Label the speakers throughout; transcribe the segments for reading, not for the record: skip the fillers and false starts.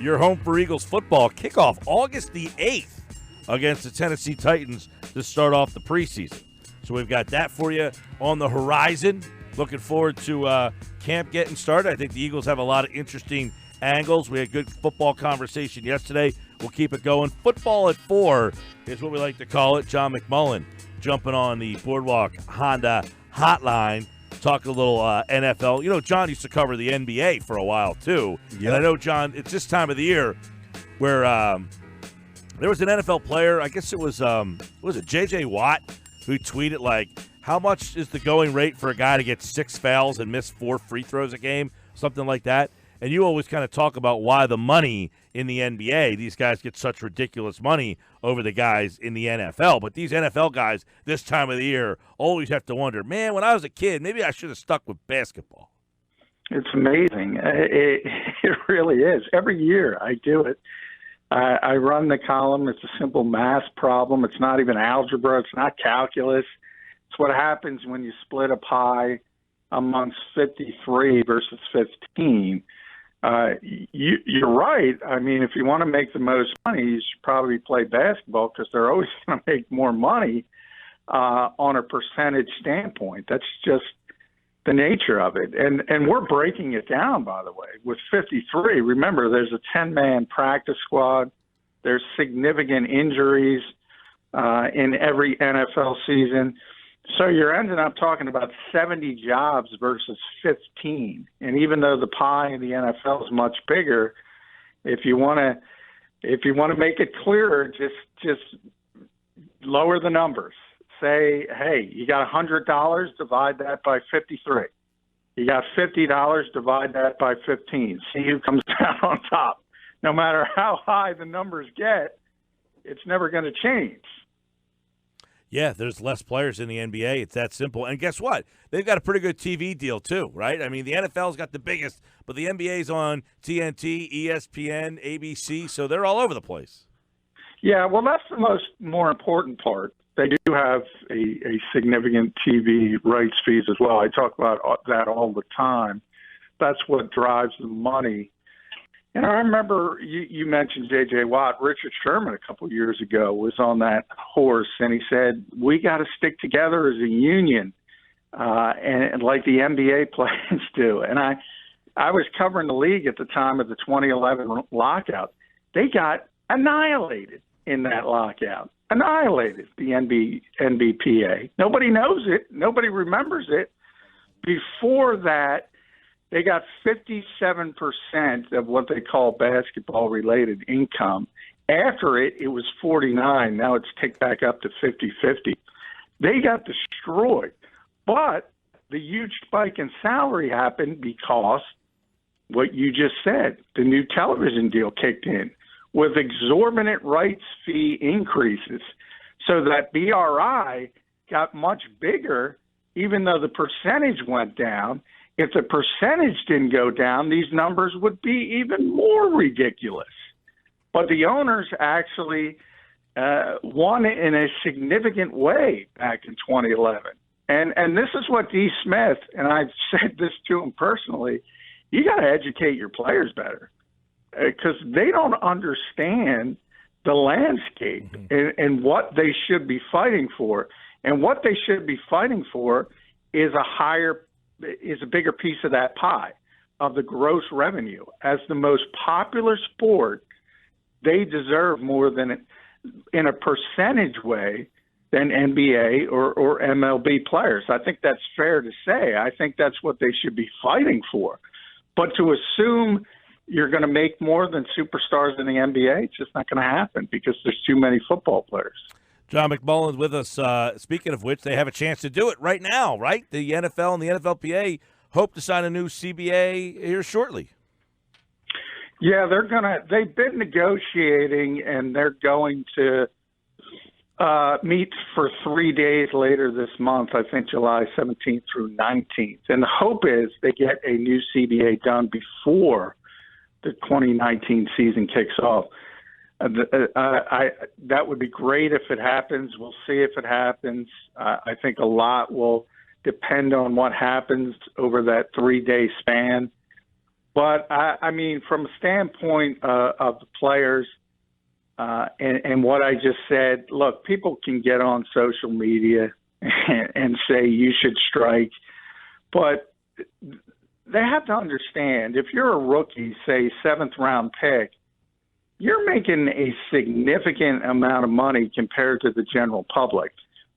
Speaker 1: your home for Eagles football. Kickoff August the 8th against the Tennessee Titans to start off the preseason. So we've got that for you on the horizon. Looking forward to camp getting started. I think the Eagles have a lot of interesting angles. We had a good football conversation yesterday. We'll keep it going. Football at 4 is what we like to call it. John McMullen jumping on the Boardwalk Honda hotline, talking a little NFL. You know, John used to cover the NBA for a while, too. Yep. And I know, John, it's this time of the year where there was an NFL player, I guess it was J.J. Watt, who tweeted, like, how much is the going rate for a guy to get 6 fouls and miss 4 free throws a game, something like that. And you always kind of talk about why the money in the NBA, these guys get such ridiculous money over the guys in the NFL. But these NFL guys this time of the year always have to wonder, man, when I was a kid, maybe I should have stuck with basketball.
Speaker 2: It's amazing. It really is. Every year I do it. I run the column. It's a simple math problem. It's not even algebra. It's not calculus. It's what happens when you split a pie amongst 53 versus 15. You're right. I mean, if you want to make the most money, you should probably play basketball because they're always going to make more money on a percentage standpoint. That's just the nature of it. And we're breaking it down, by the way. With 53, remember, there's a 10-man practice squad. There's significant injuries in every NFL season. So you're ending up talking about 70 jobs versus 15. And even though the pie in the NFL is much bigger, if you want to make it clearer, just lower the numbers. Say, hey, you got $100, divide that by 53. You got $50, divide that by 15. See who comes down on top. No matter how high the numbers get, it's never going to change.
Speaker 1: Yeah, there's less players in the NBA. It's that simple. And guess what? They've got a pretty good TV deal too, right? I mean, the NFL's got the biggest, but the NBA's on TNT, ESPN, ABC, so they're all over the place.
Speaker 2: Yeah, well, that's the more important part. They do have a significant TV rights fees as well. I talk about that all the time. That's what drives the money. And I remember you mentioned J.J. Watt. Richard Sherman a couple of years ago was on that horse, and he said, we got to stick together as a union, and like the NBA players do. And I was covering the league at the time of the 2011 lockout. They got annihilated in that lockout. Annihilated, the NBPA. Nobody knows it. Nobody remembers it. Before that, they got 57% of what they call basketball-related income. After it was 49. Now it's ticked back up to 50-50. They got destroyed. But the huge spike in salary happened because what you just said, the new television deal kicked in with exorbitant rights fee increases. So that BRI got much bigger, even though the percentage went down. If the percentage didn't go down, these numbers would be even more ridiculous. But the owners actually won in a significant way back in 2011. And this is what D. Smith, and I've said this to him personally, you got to educate your players better because they don't understand the landscape and what they should be fighting for. And what they should be fighting for is a bigger piece of that pie, of the gross revenue. As the most popular sport, they deserve more than, in a percentage way, than NBA or MLB players. I think that's fair to say. I think that's what they should be fighting for. But to assume you're going to make more than superstars in the NBA, it's just not going to happen because there's too many football players.
Speaker 1: John McMullen with us. Speaking of which, they have a chance to do it right now, right? The NFL and the NFLPA hope to sign a new CBA here shortly.
Speaker 2: Yeah, they've been negotiating, and they're going to meet for 3 days later this month, I think July 17th through 19th. And the hope is they get a new CBA done before the 2019 season kicks off. That would be great if it happens. We'll see if it happens. I think a lot will depend on what happens over that 3-day span. But, I mean, from a standpoint of the players and what I just said, look, people can get on social media and say you should strike. But they have to understand, if you're a rookie, say, seventh-round pick, you're making a significant amount of money compared to the general public.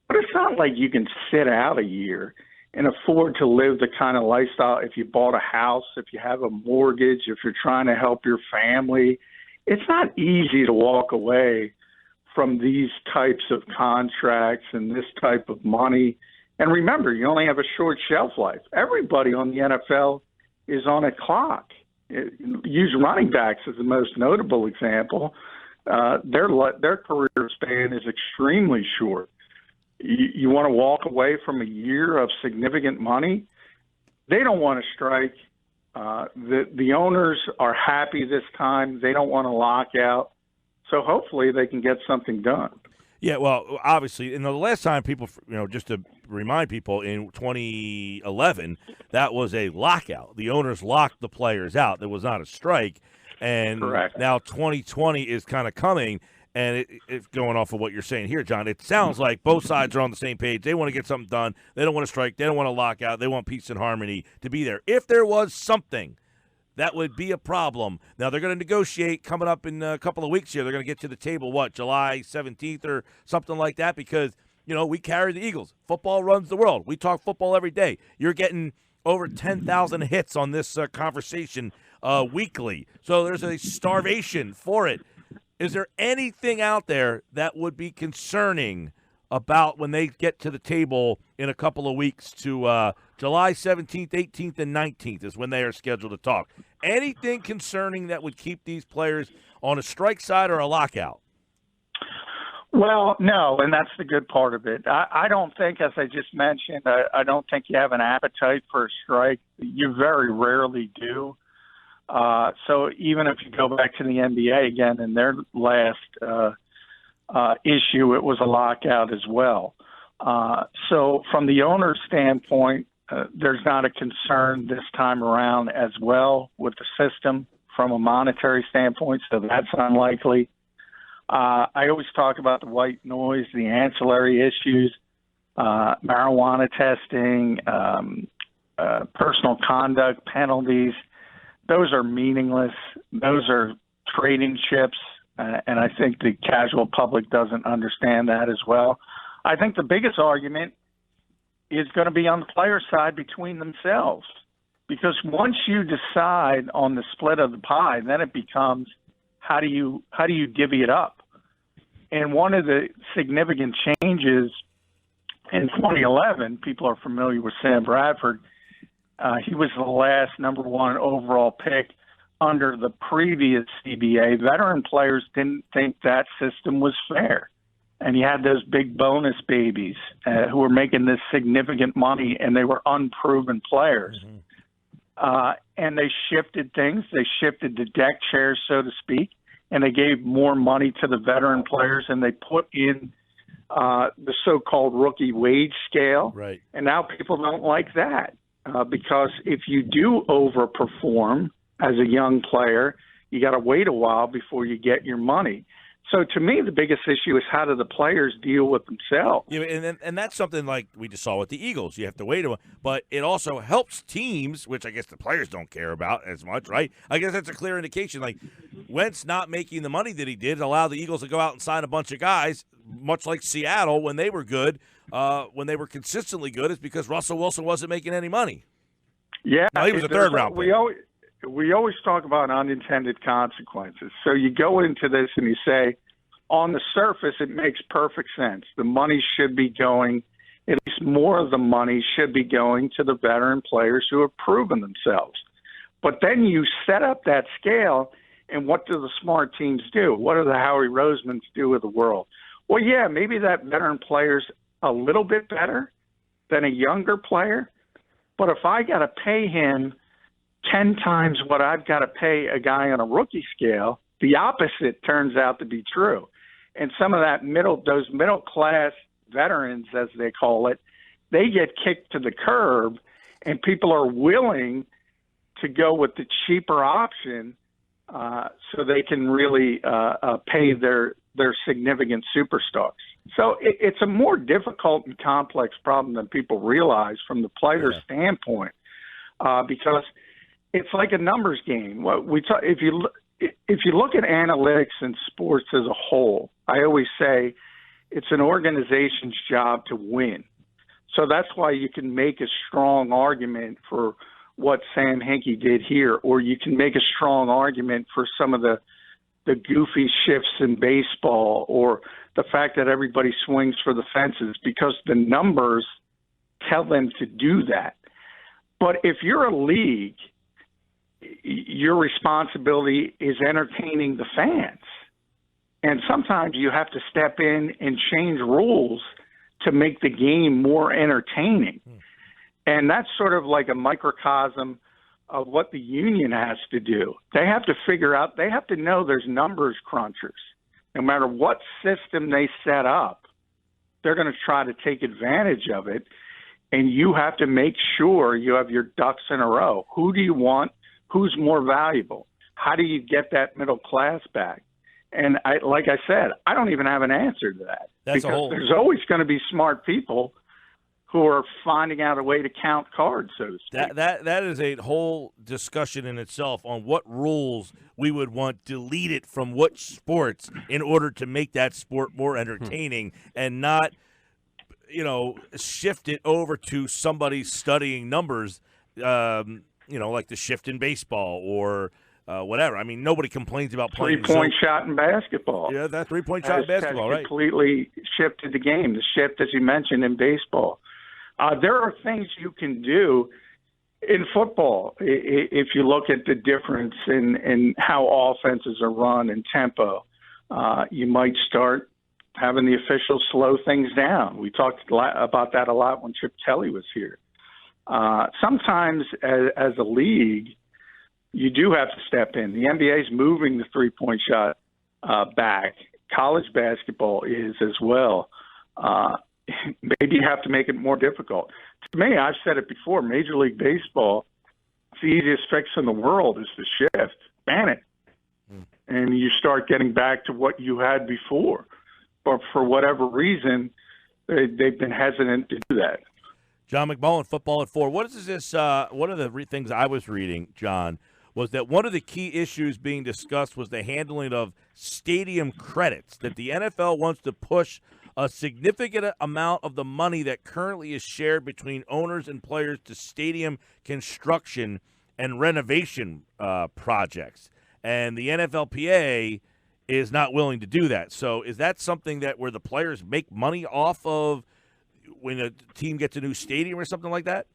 Speaker 2: But it's not like you can sit out a year and afford to live the kind of lifestyle if you bought a house, if you have a mortgage, if you're trying to help your family. It's not easy to walk away from these types of contracts and this type of money. And remember, you only have a short shelf life. Everybody on the NFL is on a clock. Use running backs as the most notable example. Their career span is extremely short. You want to walk away from a year of significant money? They don't want to strike. The owners are happy this time. They don't want to lock out. So hopefully they can get something done.
Speaker 1: Yeah, well, obviously, and the last time people, just to remind people, in 2011, that was a lockout. The owners locked the players out. There was not a strike. And
Speaker 2: Correct.
Speaker 1: Now 2020 is kind of coming, and it's going off of what you're saying here, John. It sounds like both sides are on the same page. They want to get something done. They don't want to strike. They don't want to lock out. They want peace and harmony to be there. If there was something that would be a problem. Now, they're going to negotiate coming up in a couple of weeks here. They're going to get to the table, July 17th or something like that, because, we carry the Eagles. Football runs the world. We talk football every day. You're getting over 10,000 hits on this conversation weekly. So there's a starvation for it. Is there anything out there that would be concerning about when they get to the table in a couple of weeks to July 17th, 18th, and 19th is when they are scheduled to talk? Anything concerning that would keep these players on a strike side or a lockout?
Speaker 2: Well, no, and that's the good part of it. I don't think, as I just mentioned, I don't think you have an appetite for a strike. You very rarely do. So even if you go back to the NBA again in their last issue, it was a lockout as well. So from the owner's standpoint, there's not a concern this time around as well with the system from a monetary standpoint, so that's unlikely. I always talk about the white noise, the ancillary issues, marijuana testing, personal conduct penalties. Those are meaningless. Those are trading chips, and I think the casual public doesn't understand that as well. I think the biggest argument is going to be on the player side between themselves, because once you decide on the split of the pie, then it becomes how do you divvy it up? And one of the significant changes in 2011, people are familiar with Sam Bradford. He was the last number one overall pick under the previous CBA. Veteran players didn't think that system was fair. And you had those big bonus babies who were making this significant money, and they were unproven players. Mm-hmm. And they shifted things. They shifted the deck chairs, so to speak, and they gave more money to the veteran players, and they put in the so-called rookie wage scale.
Speaker 1: Right.
Speaker 2: And now people don't like that because if you do overperform as a young player, you got to wait a while before you get your money. So to me, the biggest issue is how do the players deal with themselves?
Speaker 1: Yeah, and that's something like we just saw with the Eagles. You have to wait a while, but it also helps teams, which I guess the players don't care about as much, right? I guess that's a clear indication. Like Wentz not making the money that he did allowed the Eagles to go out and sign a bunch of guys, much like Seattle when they were good, when they were consistently good, is because Russell Wilson wasn't making any money.
Speaker 2: Yeah,
Speaker 1: now, he was a third-round pick.
Speaker 2: We always talk about unintended consequences. So you go into this and you say, on the surface, it makes perfect sense. The money should be going, at least more of the money should be going to the veteran players who have proven themselves. But then you set up that scale, and what do the smart teams do? What do the Howie Rosemans do with the world? Well, yeah, maybe that veteran player's a little bit better than a younger player, but if I got to pay him 10 times what I've got to pay a guy on a rookie scale, the opposite turns out to be true. And some of those middle class veterans, as they call it, they get kicked to the curb, and people are willing to go with the cheaper option so they can really pay their significant superstars. So it's a more difficult and complex problem than people realize from the player's standpoint, because it's like a numbers game. If you look at analytics and sports as a whole, I always say it's an organization's job to win. So that's why you can make a strong argument for what Sam Hinkie did here, or you can make a strong argument for some of the goofy shifts in baseball, or the fact that everybody swings for the fences, because the numbers tell them to do that. But if you're a league, your responsibility is entertaining the fans. And sometimes you have to step in and change rules to make the game more entertaining. And that's sort of like a microcosm of what the union has to do. They have to figure out, they have to know there's numbers crunchers. No matter what system they set up, they're going to try to take advantage of it. And you have to make sure you have your ducks in a row. Who do you want? Who's more valuable? How do you get that middle class back? And like I said, I don't even have an answer to that. There's always going to be smart people who are finding out a way to count cards, so to speak.
Speaker 1: That is a whole discussion in itself on what rules we would want deleted from which sports in order to make that sport more entertaining and not, shift it over to somebody studying numbers, like the shift in baseball or whatever. I mean, nobody complains about playing
Speaker 2: three-point shot in basketball.
Speaker 1: Yeah, that three-point shot in basketball, right?
Speaker 2: Completely shifted the game. The shift, as you mentioned, in baseball. There are things you can do in football if you look at the difference in how offenses are run and tempo. You might start having the officials slow things down. We talked about that a lot when Chip Kelly was here. Sometimes as a league, you do have to step in. The NBA is moving the three-point shot back. College basketball is as well. Maybe you have to make it more difficult. To me, I've said it before, Major League Baseball, it's the easiest fix in the world is the shift. Ban it. And you start getting back to what you had before. But for whatever reason, they've been hesitant to do that.
Speaker 1: John McMullen, Football at 4. What is this? One of the things I was reading, John, was that one of the key issues being discussed was the handling of stadium credits, that the NFL wants to push a significant amount of the money that currently is shared between owners and players to stadium construction and renovation projects. And the NFLPA is not willing to do that. So is that something that where the players make money off of when a team gets a new stadium or something like that?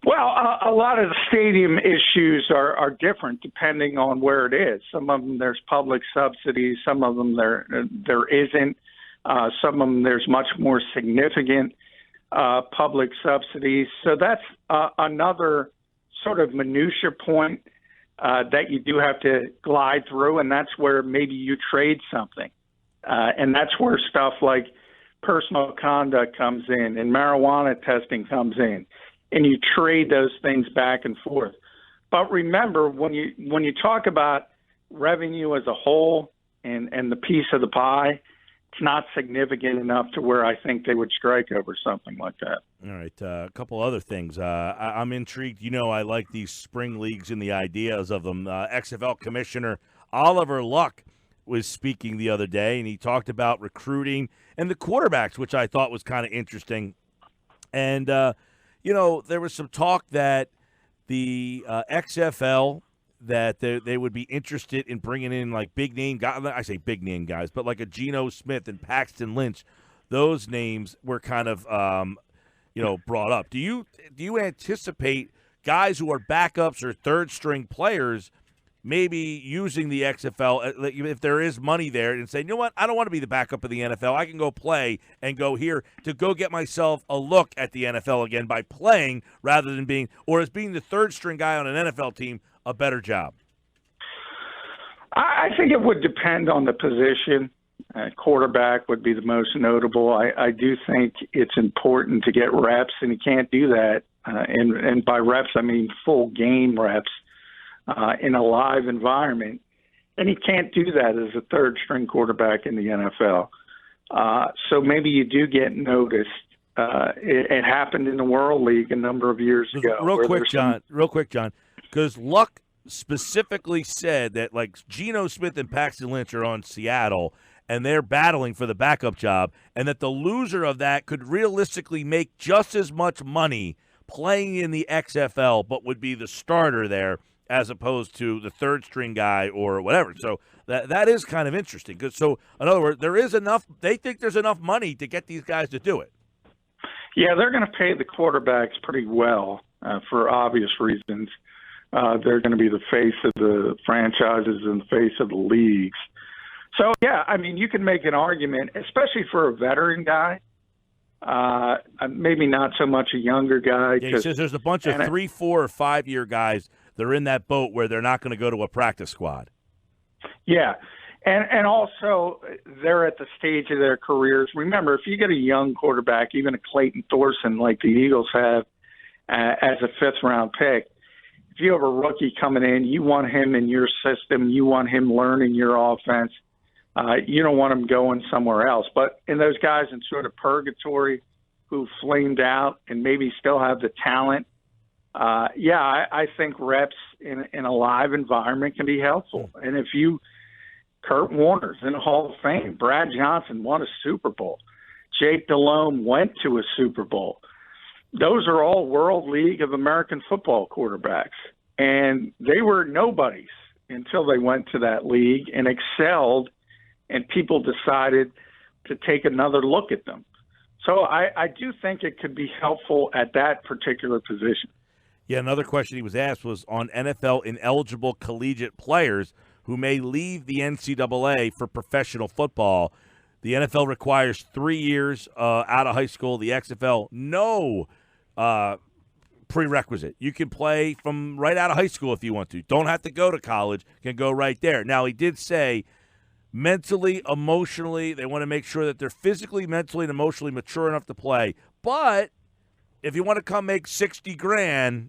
Speaker 2: Well, a lot of the stadium issues are different depending on where it is. Some of them there's public subsidies. Some of them there isn't. Some of them there's much more significant public subsidies. So that's another sort of minutia point that you do have to glide through, and that's where maybe you trade something. And that's where stuff like personal conduct comes in and marijuana testing comes in, and you trade those things back and forth. But remember, when you talk about revenue as a whole and the piece of the pie, it's not significant enough to where I think they would strike over something like that.
Speaker 1: All right, a couple other things. I'm intrigued. I like these spring leagues and the ideas of them. XFL Commissioner Oliver Luck was speaking the other day, and he talked about recruiting and the quarterbacks, which I thought was kind of interesting. And, there was some talk that the XFL, that they would be interested in bringing in like big name guys. I say big name guys, but like a Geno Smith and Paxton Lynch. Those names were kind of, brought up. Do you anticipate guys who are backups or third string players maybe using the XFL if there is money there and say, you know what, I don't want to be the backup of the NFL. I can go play and go here to go get myself a look at the NFL again by playing rather than being the third string guy on an NFL team a better job?
Speaker 2: I think it would depend on the position. Quarterback would be the most notable. I do think it's important to get reps, and you can't do that and by reps I mean full game reps in a live environment, and he can't do that as a third-string quarterback in the NFL. So maybe you do get noticed. It happened in the World League a number of years ago.
Speaker 1: Real quick, John, because Luck specifically said that, like, Geno Smith and Paxton Lynch are on Seattle, and they're battling for the backup job, and that the loser of that could realistically make just as much money playing in the XFL, but would be the starter there as opposed to the third-string guy or whatever. So that is kind of interesting. So, in other words, there is enough – they think there's enough money to get these guys to do it.
Speaker 2: Yeah, they're going to pay the quarterbacks pretty well for obvious reasons. They're going to be the face of the franchises and the face of the leagues. So, yeah, I mean, you can make an argument, especially for a veteran guy, maybe not so much a younger guy.
Speaker 1: Yeah, he says there's a bunch of 3, 4, or 5-year guys that are in that boat where they're not going to go to a practice squad.
Speaker 2: Yeah, and also they're at the stage of their careers. Remember, if you get a young quarterback, even a Clayton Thorson like the Eagles have as a fifth-round pick, if you have a rookie coming in, you want him in your system. You want him learning your offense. You don't want him going somewhere else. But in those guys in sort of purgatory who flamed out and maybe still have the talent, I think reps in a live environment can be helpful. And if you – Kurt Warner's in the Hall of Fame. Brad Johnson won a Super Bowl. Jake Delhomme went to a Super Bowl. Those are all World League of American Football quarterbacks. And they were nobodies until they went to that league and excelled, and people decided to take another look at them. So I do think it could be helpful at that particular position.
Speaker 1: Yeah, another question he was asked was on NFL ineligible collegiate players who may leave the NCAA for professional football. The NFL requires 3 years out of high school. The XFL, no prerequisite. You can play from right out of high school if you want to. Don't have to go to college. Can go right there. Now, he did say mentally, emotionally, they want to make sure that they're physically, mentally, and emotionally mature enough to play. But if you want to come make $60,000,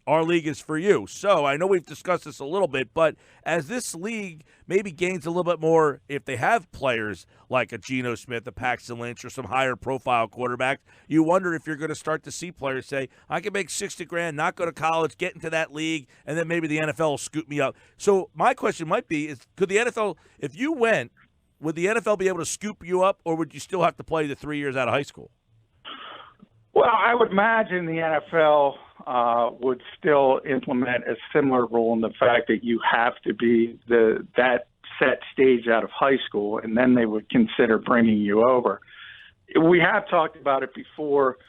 Speaker 1: our league is for you. So I know we've discussed this a little bit, but as this league maybe gains a little bit more, if they have players like a Geno Smith, a Paxton Lynch, or some higher profile quarterbacks, you wonder if you're going to start to see players say, I can make $60,000, not go to college, get into that league, and then maybe the NFL will scoop me up. So my question might be, is could the NFL, if you went, would the NFL be able to scoop you up, or would you still have to play the 3 years out of high school?
Speaker 2: Well, I would imagine the NFL would still implement a similar rule in the fact that you have to be that set stage out of high school, and then they would consider bringing you over. We have talked about it before.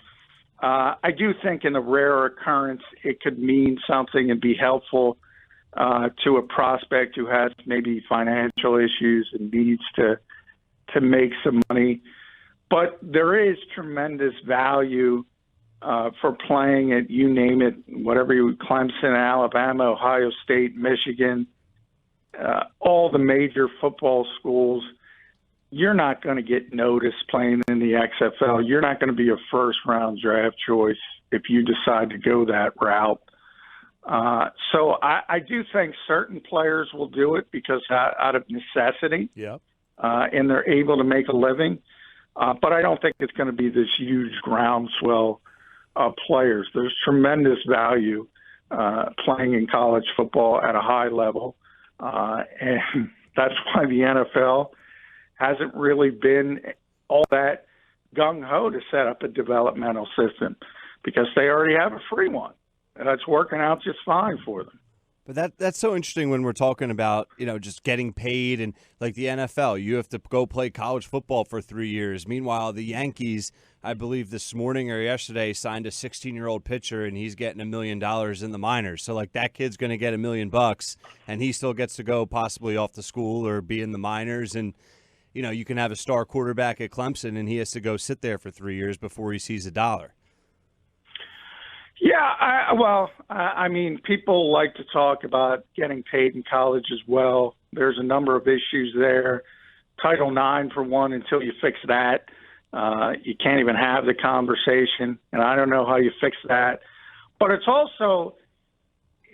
Speaker 2: I do think in a rare occurrence it could mean something and be helpful to a prospect who has maybe financial issues and needs to make some money. But there is tremendous value for playing at, you name it, whatever you, Clemson, Alabama, Ohio State, Michigan, all the major football schools. You're not going to get noticed playing in the XFL. You're not going to be a first-round draft choice if you decide to go that route. So I do think certain players will do it because out of necessity, and they're able to make a living. But I don't think it's going to be this huge groundswell of players. There's tremendous value playing in college football at a high level, and that's why the NFL hasn't really been all that gung-ho to set up a developmental system, because they already have a free one, and it's working out just fine for them.
Speaker 3: But that's so interesting when we're talking about, just getting paid, and like the NFL, you have to go play college football for 3 years. Meanwhile, the Yankees, I believe this morning or yesterday, signed a 16-year-old pitcher, and he's getting $1 million in the minors. So like that kid's going to get $1 million, and he still gets to go possibly off to school or be in the minors. And you can have a star quarterback at Clemson, and he has to go sit there for 3 years before he sees $1.
Speaker 2: Yeah, I mean, people like to talk about getting paid in college as well. There's a number of issues there. Title IX, for one, until you fix that, You can't even have the conversation, and I don't know how you fix that. But it's also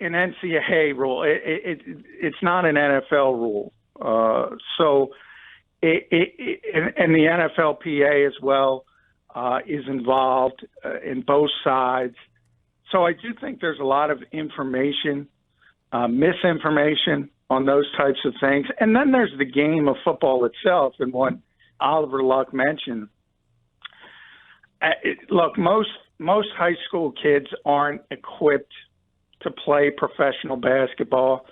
Speaker 2: an NCAA rule. It's not an NFL rule. And the NFLPA as well is involved in both sides. So I do think there's a lot of information, misinformation on those types of things. And then there's the game of football itself, and what Oliver Luck mentioned. Look, most high school kids aren't equipped to play professional basketball,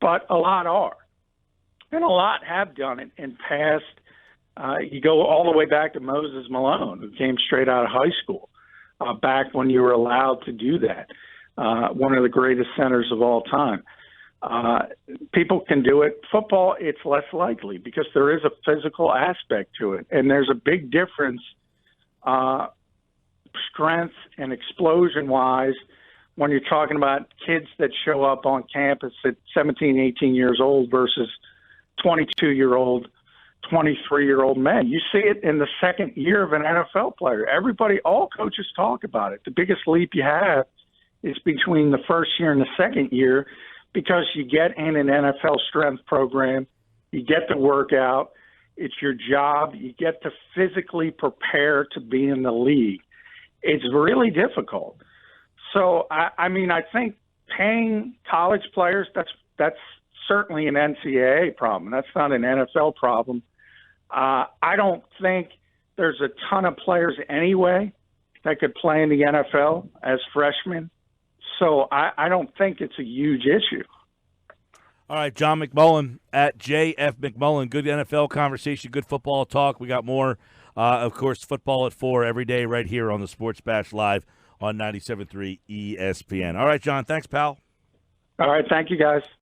Speaker 2: but a lot are. And a lot have done it in past. You go all the way back to Moses Malone, who came straight out of high school, back when you were allowed to do that. One of the greatest centers of all time. People can do it. Football, it's less likely because there is a physical aspect to it. And there's a big difference, strength and explosion-wise, when you're talking about kids that show up on campus at 17, 18 years old versus 22-year-old, 23-year-old men. You see it in the second year of an NFL player. All coaches talk about it. The biggest leap you have is between the first year and the second year because you get in an NFL strength program, you get to work out, it's your job, you get to physically prepare to be in the league. It's really difficult. So, I think paying college players, that's certainly an NCAA problem. That's not an NFL problem. I don't think there's a ton of players anyway that could play in the NFL as freshmen. So I don't think it's a huge issue.
Speaker 1: All right, John McMullen at JF McMullen. Good NFL conversation, good football talk. We got more, of course, football at 4 every day right here on the Sports Bash Live on 97.3 ESPN. All right, John, thanks, pal.
Speaker 2: All right, thank you, guys.